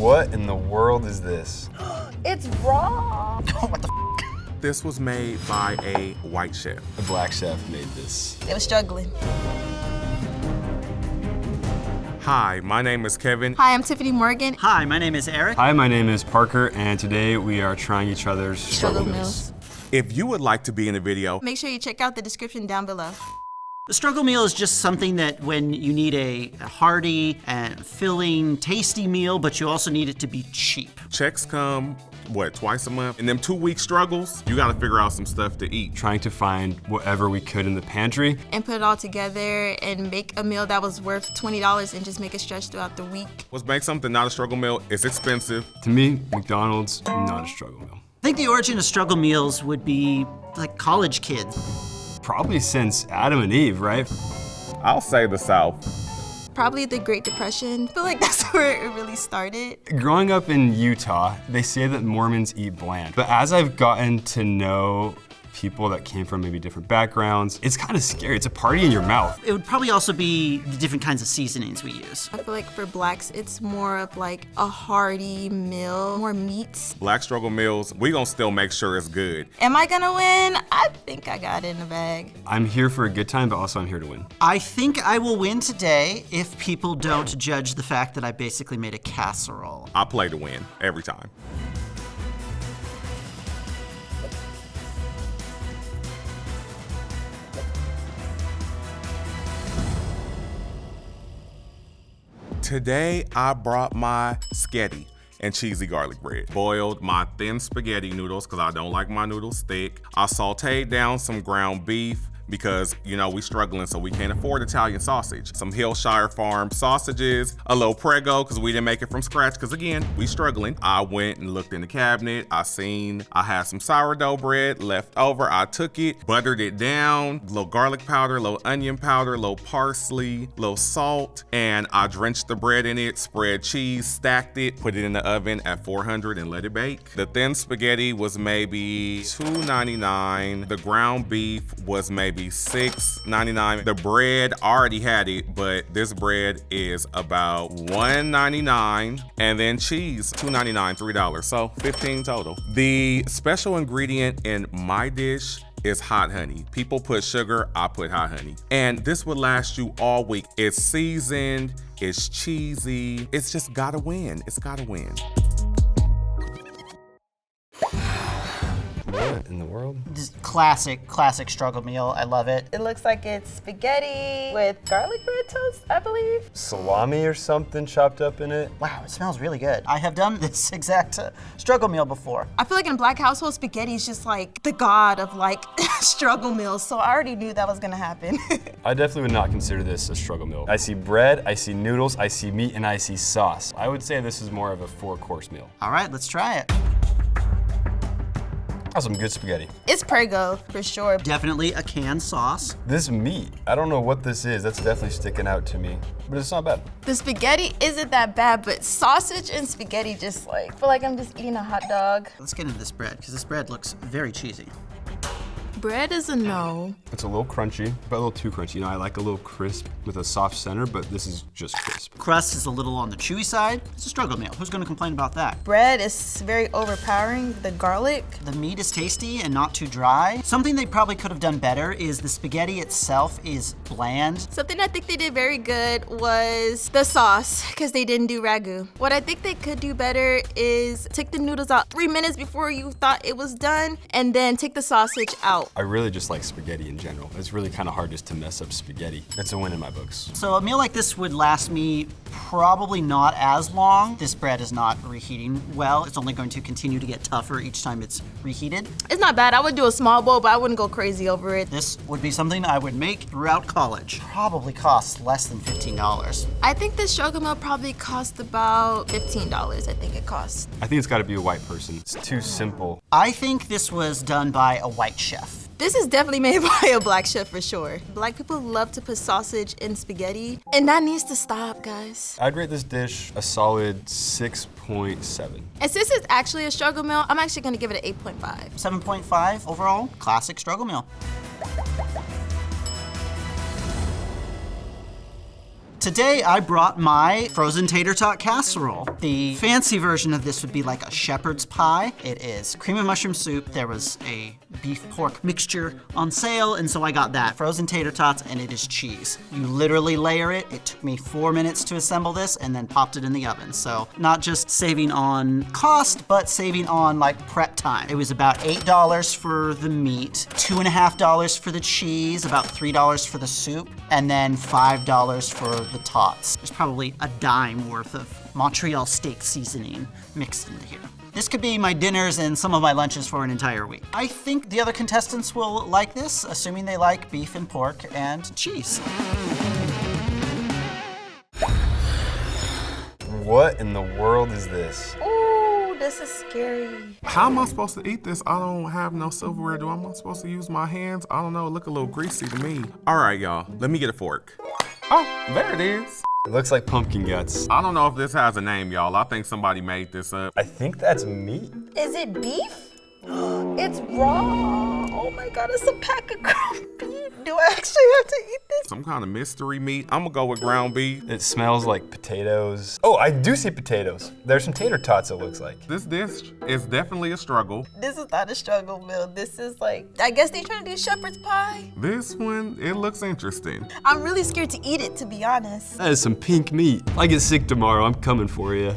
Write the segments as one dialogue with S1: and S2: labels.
S1: What in the world is this?
S2: It's raw.
S3: What the f? This was made by a white chef.
S1: A black chef made this.
S2: They were struggling.
S3: Hi, my name is Kevin.
S2: Hi, I'm Tiffany Morgan.
S4: Hi, my name is Eric.
S1: Hi, my name is Parker, and today we are trying each other's
S2: Struggle meals.
S3: If you would like to be in the video,
S2: Make sure you check out the description down below.
S4: The struggle meal is just something that when you need a hearty and filling, tasty meal, but you also need it to be cheap.
S3: checks come, twice a month? In them 2-week struggles, you gotta figure out some stuff to eat.
S1: Trying to find whatever we could in the pantry.
S2: And put it all together and make a meal that was worth $20 and just make it stretch throughout the week.
S3: What makes something not a struggle meal? It's expensive.
S1: To me, McDonald's, not a struggle meal.
S4: I think the origin of struggle meals would be like college kids.
S1: Probably since Adam and Eve, right?
S3: I'll say the South.
S2: Probably the Great Depression. I feel like that's where it really started.
S1: Growing up in Utah, they say that Mormons eat bland. But as I've gotten to know people that came from maybe different backgrounds, it's kind of scary. It's a party in your mouth.
S4: It would probably also be the different kinds of seasonings we use.
S2: I feel like for blacks, it's more of like a hearty meal, more meats.
S3: Black struggle meals, we gonna still make sure it's good.
S2: Am I gonna win? I think I got it in the bag.
S1: I'm here for a good time, but also I'm here to win.
S4: I think I will win today if people don't judge the fact that I basically made a casserole.
S3: I play to win every time. Today, I brought my sketty and cheesy garlic bread. Boiled my thin spaghetti noodles because I don't like my noodles thick. I sauteed down some ground beef because, you know, we struggling so we can't afford Italian sausage. Some Hillshire Farm sausages, a little Prego because we didn't make it from scratch because again, we struggling. I went and looked in the cabinet. I had some sourdough bread left over. I took it, buttered it down, little garlic powder, little onion powder, little parsley, little salt, and I drenched the bread in it, spread cheese, stacked it, put it in the oven at 400 and let it bake. The thin spaghetti was maybe $2.99. The ground beef was maybe $6.99. The bread, I already had it, but this bread is about $1.99. And then cheese, $2.99, $3. So $15 total. The special ingredient in my dish is hot honey. People put sugar, I put hot honey. And this would last you all week. It's seasoned, it's cheesy. It's just gotta win. It's gotta win.
S1: What in the world?
S4: Just classic struggle meal. I love it.
S2: It looks like it's spaghetti with garlic bread toast, I believe.
S1: Salami or something chopped up in it?
S4: Wow, it smells really good. I have done this exact struggle meal before.
S2: I feel like in black households, spaghetti is just like the god of like struggle meals. So I already knew that was gonna happen.
S1: I definitely would not consider this a struggle meal. I see bread, I see noodles, I see meat, and I see sauce. I would say this is more of a 4-course meal.
S4: All right, let's try it.
S1: That's some good spaghetti.
S2: It's Prego for sure.
S4: Definitely a canned sauce.
S1: This meat, I don't know what this is. That's definitely sticking out to me, but it's not bad.
S2: The spaghetti isn't that bad, but sausage and spaghetti just like, I feel like I'm just eating a hot dog.
S4: Let's get into this bread, because this bread looks very cheesy.
S2: Bread is a no.
S1: It's a little crunchy, but a little too crunchy. You know, I like a little crisp with a soft center, but this is just crisp.
S4: Crust is a little on the chewy side. It's a struggle meal. Who's gonna complain about that?
S2: Bread is very overpowering. The garlic.
S4: The meat is tasty and not too dry. Something they probably could have done better is the spaghetti itself is bland.
S2: Something I think they did very good was the sauce, because they didn't do ragu. What I think they could do better is take the noodles out 3 minutes before you thought it was done, and then take the sausage out.
S1: I really just like spaghetti in general. It's really kind of hard just to mess up spaghetti. It's a win in my books.
S4: So a meal like this would last me probably not as long. This bread is not reheating well. It's only going to continue to get tougher each time it's reheated.
S2: It's not bad. I would do a small bowl, but I wouldn't go crazy over it.
S4: This would be something I would make throughout college. Probably costs less than $15.
S2: I think this struggle meal probably cost about $15. I think it cost.
S1: I think it's got to be a white person. It's too simple.
S4: I think this was done by a white chef.
S2: This is definitely made by a black chef for sure. Black people love to put sausage in spaghetti, and that needs to stop, guys.
S1: I'd rate this dish a solid 6.7.
S2: And since it's actually a struggle meal, I'm actually gonna give it an 8.5.
S4: 7.5 overall, classic struggle meal. Today I brought my frozen tater tot casserole. The fancy version of this would be like a shepherd's pie. It is cream of mushroom soup. There was a beef pork mixture on sale, and so I got that. Frozen tater tots, and it is cheese. You literally layer it. It took me 4 minutes to assemble this and then popped it in the oven. So not just saving on cost, but saving on like prep time. It was about $8 for the meat, $2.50 for the cheese, about $3 for the soup, and then $5 for the tots. There's probably a dime worth of Montreal steak seasoning mixed into here. This could be my dinners and some of my lunches for an entire week. I think the other contestants will like this, assuming they like beef and pork and cheese.
S1: What in the world is this?
S2: Ooh, this is scary.
S3: How am I supposed to eat this? I don't have no silverware. Am I supposed to use my hands? I don't know, it look a little greasy to me. All right, y'all, let me get a fork. Oh, there it is.
S1: It looks like pumpkin guts.
S3: I don't know if this has a name, y'all. I think somebody made this up.
S1: I think that's meat.
S2: Is it beef? It's raw. Oh my God, it's a pack of ground beef. Do I actually have to eat this?
S3: Some kind of mystery meat. I'm gonna go with ground beef.
S1: It smells like potatoes. Oh, I do see potatoes. There's some tater tots, it looks like.
S3: This dish is definitely a struggle.
S2: This is not a struggle meal. This is like, I guess they trying to do shepherd's pie.
S3: This one, it looks interesting.
S2: I'm really scared to eat it, to be honest.
S1: That is some pink meat. If I get sick tomorrow, I'm coming for you.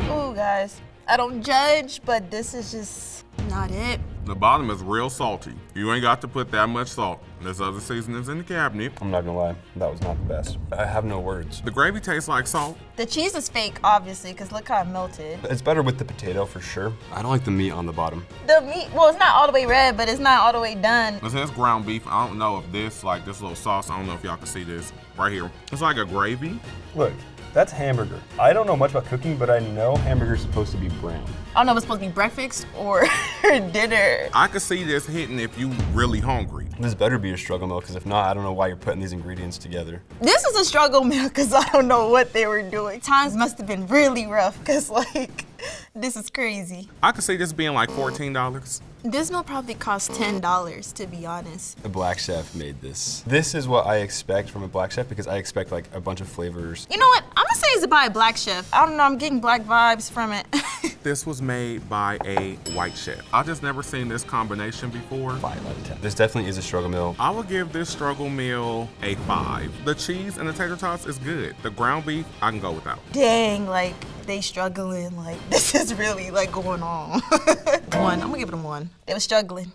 S2: Ooh, guys, I don't judge, but this is just not it.
S3: The bottom is real salty. You ain't got to put that much salt. There's other seasonings in the cabinet.
S1: I'm not gonna lie, that was not the best. I have no words.
S3: The gravy tastes like salt.
S2: The cheese is fake, obviously, because look how it melted.
S1: It's better with the potato for sure. I don't like the meat on the bottom.
S2: The meat, well, it's not all the way red, but it's not all the way done.
S3: This has ground beef. I don't know if this, like this little sauce, I don't know if y'all can see this right here. It's like a gravy.
S1: Look, that's hamburger. I don't know much about cooking, but I know hamburger's supposed to be brown.
S2: I don't know if it's supposed to be breakfast or dinner.
S3: I could see this hitting if you really hungry.
S1: This better be a struggle meal, because if not, I don't know why you're putting these ingredients together.
S2: This is a struggle meal because I don't know what they were doing. Times must have been really rough because like, this is crazy.
S3: I could see this being like $14.
S2: This meal probably cost $10, to be honest.
S1: A black chef made this. This is what I expect from a black chef, because I expect like a bunch of flavors.
S2: You know what? I'm gonna say it's by a black chef. I don't know, I'm getting black vibes from it.
S3: This was made by a white chef. I just never seen this combination before.
S1: 5 out of 10. This definitely is a struggle meal.
S3: I would give this struggle meal a 5. The cheese and the tater tots is good. The ground beef, I can go without.
S2: Dang, like they struggling, like this is really like going on. 1, I'm gonna give it a 1. They were struggling.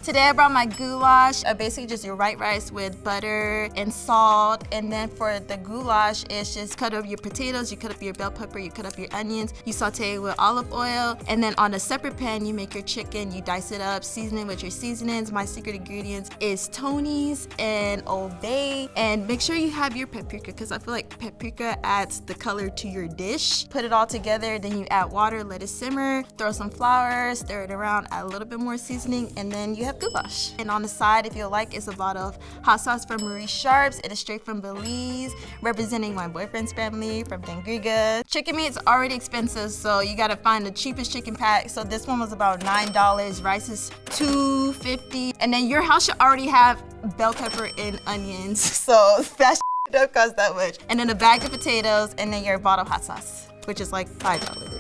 S2: Today I brought my goulash. Basically just your white rice with butter and salt. And then for the goulash, it's just cut up your potatoes, you cut up your bell pepper, you cut up your onions, you saute it with olive oil. And then on a separate pan, you make your chicken, you dice it up, season it with your seasonings. My secret ingredients is Tony's and Old Bay. And make sure you have your paprika, because I feel like paprika adds the color to your dish. Put it all together, then you add water, let it simmer, throw some flour, stir it around, add a little bit more seasoning, and then you have goulash. And on the side, if you like, it's a bottle of hot sauce from Marie Sharp's. It is straight from Belize, representing my boyfriend's family from Dangriga. Chicken meat's already expensive, so you gotta find the cheapest chicken pack. So this one was about $9. Rice is $2.50. And then your house should already have bell pepper and onions. So that don't cost that much. And then a bag of potatoes, and then your bottle of hot sauce, which is like $5.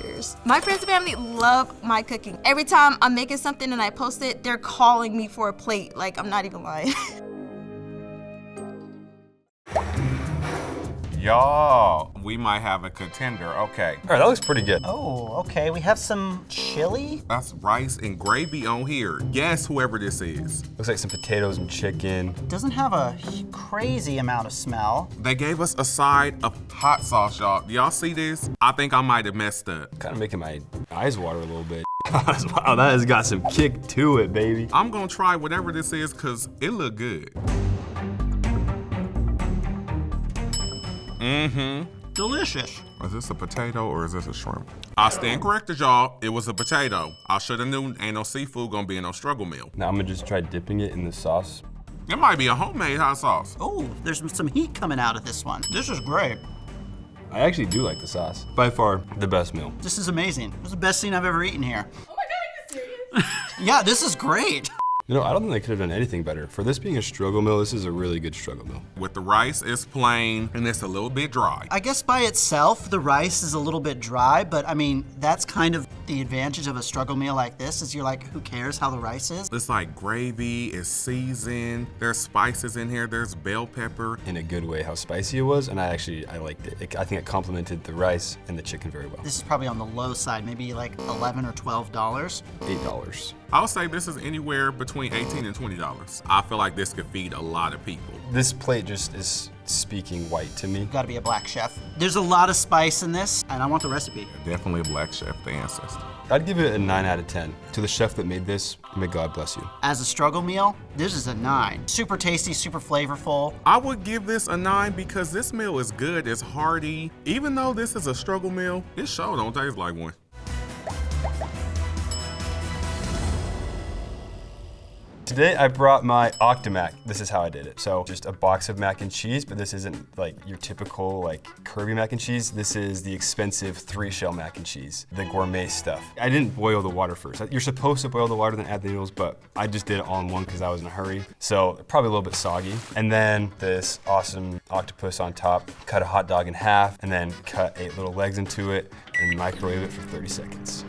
S2: My friends and family love my cooking. Every time I'm making something and I post it, they're calling me for a plate. Like, I'm not even lying.
S3: Y'all, we might have a contender. Okay.
S1: All right, that looks pretty good.
S4: Oh, okay. We have some chili.
S3: That's rice and gravy on here. Guess whoever this is.
S1: Looks like some potatoes and chicken.
S4: Doesn't have a crazy amount of smell.
S3: They gave us a side of hot sauce, y'all. Do y'all see this? I think I might have messed up.
S1: Kind of making my eyes water a little bit. Wow, that has got some kick to it, baby.
S3: I'm gonna try whatever this is because it look good.
S4: Delicious.
S3: Is this a potato or is this a shrimp? I stand corrected, y'all. It was a potato. I should have known ain't no seafood gonna be in no struggle meal.
S1: Now I'm gonna just try dipping it in the sauce.
S3: It might be a homemade hot sauce.
S4: Oh, there's some heat coming out of this one. This is great.
S1: I actually do like the sauce. By far, the best meal.
S4: This is amazing. This is the best thing I've ever eaten here.
S2: Oh my God, are you serious?
S4: Yeah, this is great.
S1: You know, I don't think they could have done anything better. For this being a struggle meal, this is a really good struggle meal.
S3: With the rice, it's plain and it's a little bit dry.
S4: I guess by itself, the rice is a little bit dry, but I mean, that's kind of the advantage of a struggle meal like this is you're like, who cares how the rice is?
S3: It's like gravy, it's seasoned, there's spices in here, there's bell pepper.
S1: In a good way, how spicy it was, and I liked it. I think it complemented the rice and the chicken very well.
S4: This is probably on the low side, maybe like $11 or $12.
S1: $8.
S3: I'll say this is anywhere between $18 and $20. I feel like this could feed a lot of people.
S1: This plate just is speaking white to me.
S4: Gotta be a black chef. There's a lot of spice in this, and I want the recipe.
S3: Definitely a black chef, the ancestor.
S1: I'd give it a 9 out of 10. To the chef that made this, may God bless you.
S4: As a struggle meal, this is a 9. Super tasty, super flavorful.
S3: I would give this a 9 because this meal is good, it's hearty. Even though this is a struggle meal, this sure don't taste like one.
S1: Today I brought my Octomac. This is how I did it. So just a box of mac and cheese, but this isn't like your typical like curvy mac and cheese. This is the expensive 3-shell mac and cheese, the gourmet stuff. I didn't boil the water first. You're supposed to boil the water, then add the noodles, but I just did it all in one because I was in a hurry. So probably a little bit soggy. And then this awesome octopus on top. Cut a hot dog in half, and then cut 8 little legs into it and microwave it for 30 seconds.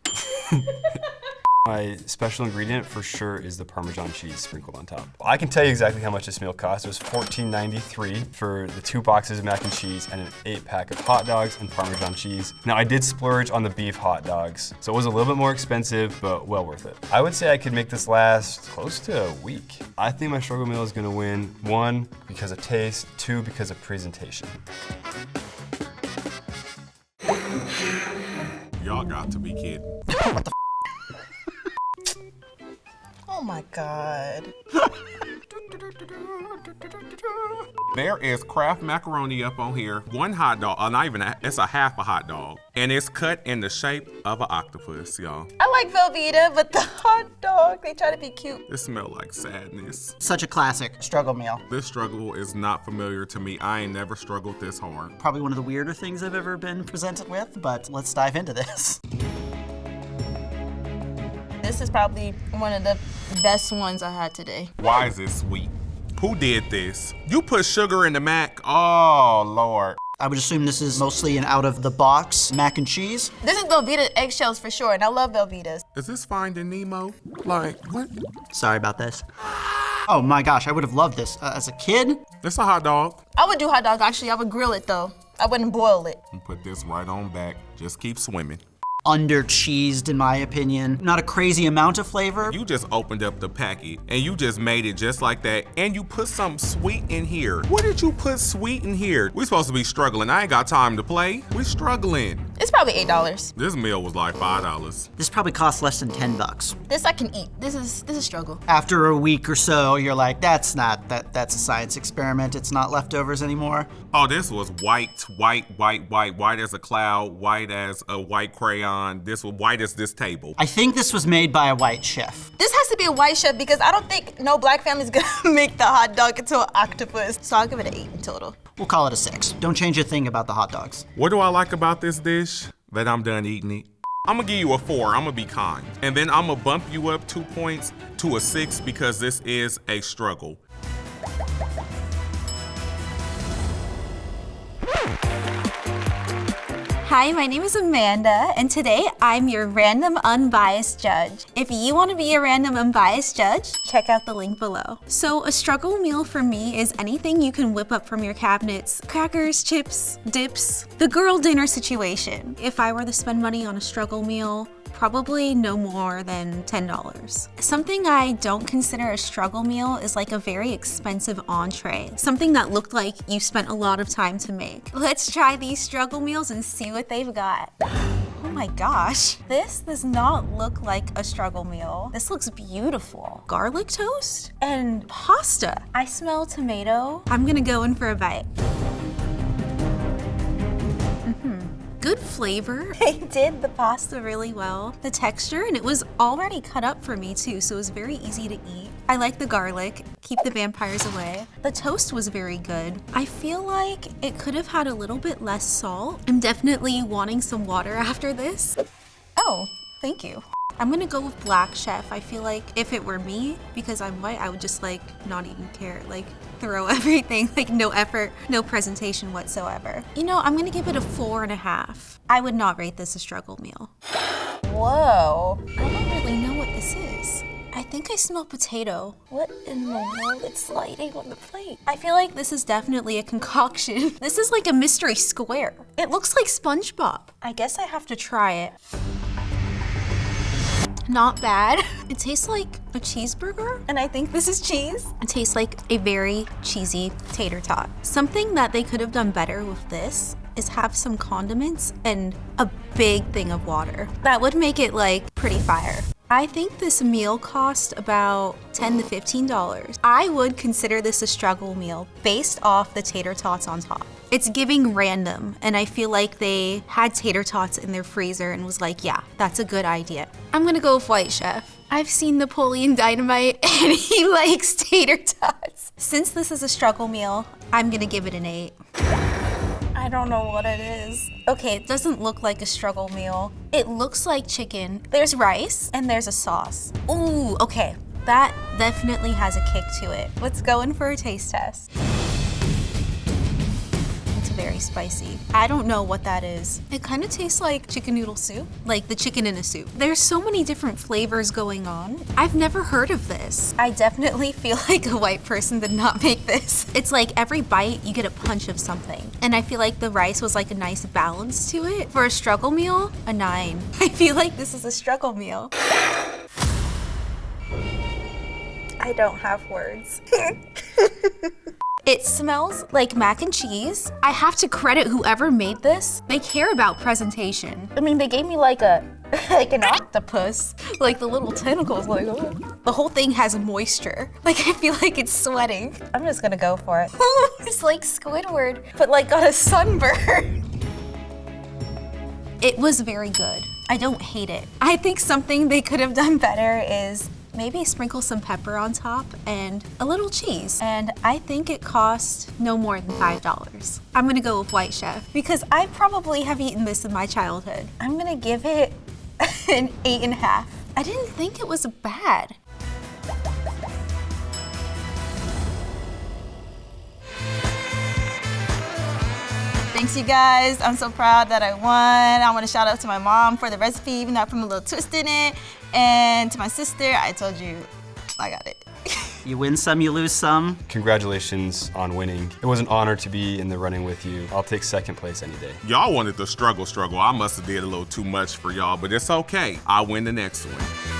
S1: My special ingredient for sure is the Parmesan cheese sprinkled on top. I can tell you exactly how much this meal cost. It was $14.93 for the 2 boxes of mac and cheese and an 8-pack of hot dogs and Parmesan cheese. Now I did splurge on the beef hot dogs, so it was a little bit more expensive, but well worth it. I would say I could make this last close to a week. I think my struggle meal is gonna win, 1, because of taste, 2, because of presentation.
S3: Y'all got to be kidding.
S2: Oh my God.
S3: There is Kraft macaroni up on here. 1 hot dog, not even, it's a half a hot dog. And it's cut in the shape of an octopus, y'all.
S2: I like Velveeta, but the hot dog, they try to be cute.
S3: This smells like sadness.
S4: Such a classic struggle meal.
S3: This struggle is not familiar to me. I ain't never struggled this hard.
S4: Probably one of the weirder things I've ever been presented with, but let's dive into this.
S2: This is probably one of the best ones I had today.
S3: Why is it sweet? Who did this? You put sugar in the mac? Oh, Lord.
S4: I would assume this is mostly an out-of-the-box mac and cheese.
S2: This is Velveeta eggshells for sure, and I love Velveetas.
S3: Is this Finding Nemo? Like, what?
S4: Sorry about this. Oh my gosh, I would have loved this as a kid.
S3: This a hot dog.
S2: I would do hot dog, actually. I would grill it, though. I wouldn't boil it.
S3: And put this right on back. Just keep swimming.
S4: Under-cheesed, in my opinion. Not a crazy amount of flavor.
S3: You just opened up the packet and you just made it just like that, and you put something sweet in here. What did you put sweet in here? We supposed to be struggling. I ain't got time to play. We struggling.
S2: It's probably $8.
S3: This meal was like $5.
S4: This probably costs less than $10.
S2: This I can eat. This is a struggle.
S4: After a week or so, you're like, that's a science experiment. It's not leftovers anymore.
S3: Oh, this was white as a cloud, white as a white crayon. This was white as this table.
S4: I think this was made by a white chef.
S2: This has to be a white chef because I don't think no black family's gonna make the hot dog into an octopus. So I'll give it an 8 in total.
S4: We'll call it a 6. Don't change a thing about the hot dogs.
S3: What do I like about this dish? That I'm done eating it. I'm gonna give you a 4, I'm gonna be kind. And then I'm gonna bump you up 2 points to a 6 because this is a struggle.
S5: Hi, my name is Amanda, and today I'm your random unbiased judge. If you want to be a random unbiased judge, check out the link below. So a struggle meal for me is anything you can whip up from your cabinets. Crackers, chips, dips, the girl dinner situation. If I were to spend money on a struggle meal, probably no more than $10. Something I don't consider a struggle meal is like a very expensive entree. Something that looked like you spent a lot of time to make. Let's try these struggle meals and see what they've got. Oh my gosh, this does not look like a struggle meal. This looks beautiful. Garlic toast and pasta. I smell tomato. I'm gonna go in for a bite. Good flavor. They did the pasta really well. The texture, and it was already cut up for me too, so it was very easy to eat. I like the garlic, keep the vampires away. The toast was very good. I feel like it could have had a little bit less salt. I'm definitely wanting some water after this. Oh, thank you. I'm gonna go with black chef. I feel like if it were me, because I'm white, I would just like not even care, like throw everything, like no effort, no presentation whatsoever. You know, I'm gonna give it a 4.5. I would not rate this a struggle meal. Whoa, I don't really know what this is. I think I smell potato. What in the world is sliding on the plate? I feel like this is definitely a concoction. This is like a mystery square. It looks like SpongeBob. I guess I have to try it. Not bad. It tastes like a cheeseburger, and I think this is cheese. It tastes like a very cheesy tater tot. Something that they could have done better with this is have some condiments and a big thing of water. That would make it like pretty fire. I think this meal cost about $10 to $15. I would consider this a struggle meal based off the tater tots on top. It's giving random, and I feel like they had tater tots in their freezer and was like, yeah, that's a good idea. I'm gonna go with White Chef. I've seen Napoleon Dynamite and he likes tater tots. Since this is a struggle meal, I'm gonna give it an 8. I don't know what it is. Okay, it doesn't look like a struggle meal. It looks like chicken. There's rice and there's a sauce. Ooh, okay. That definitely has a kick to it. Let's go in for a taste test. It's very spicy. I don't know what that is. It kind of tastes like chicken noodle soup, like the chicken in a soup. There's so many different flavors going on. I've never heard of this. I definitely feel like a white person did not make this. It's like every bite you get a punch of something. And I feel like the rice was like a nice balance to it. For a struggle meal, a 9. I feel like this is a struggle meal. I don't have words. It smells like mac and cheese. I have to credit whoever made this. They care about presentation. I mean, they gave me like an octopus, like the little tentacles, like, oh. The whole thing has moisture. Like, I feel like it's sweating. I'm just gonna go for it. It's like Squidward, but like got a sunburn. It was very good. I don't hate it. I think something they could have done better is maybe sprinkle some pepper on top and a little cheese. And I think it cost no more than $5. I'm gonna go with White Chef because I probably have eaten this in my childhood. I'm gonna give it an 8.5. I didn't think it was bad.
S2: Thanks, you guys. I'm so proud that I won. I want to shout out to my mom for the recipe, even though I put a little twist in it. And to my sister, I told you I got it.
S4: You win some, you lose some.
S1: Congratulations on winning. It was an honor to be in the running with you. I'll take second place any day.
S3: Y'all wanted the struggle. I must have did a little too much for y'all, but it's okay. I'll win the next one.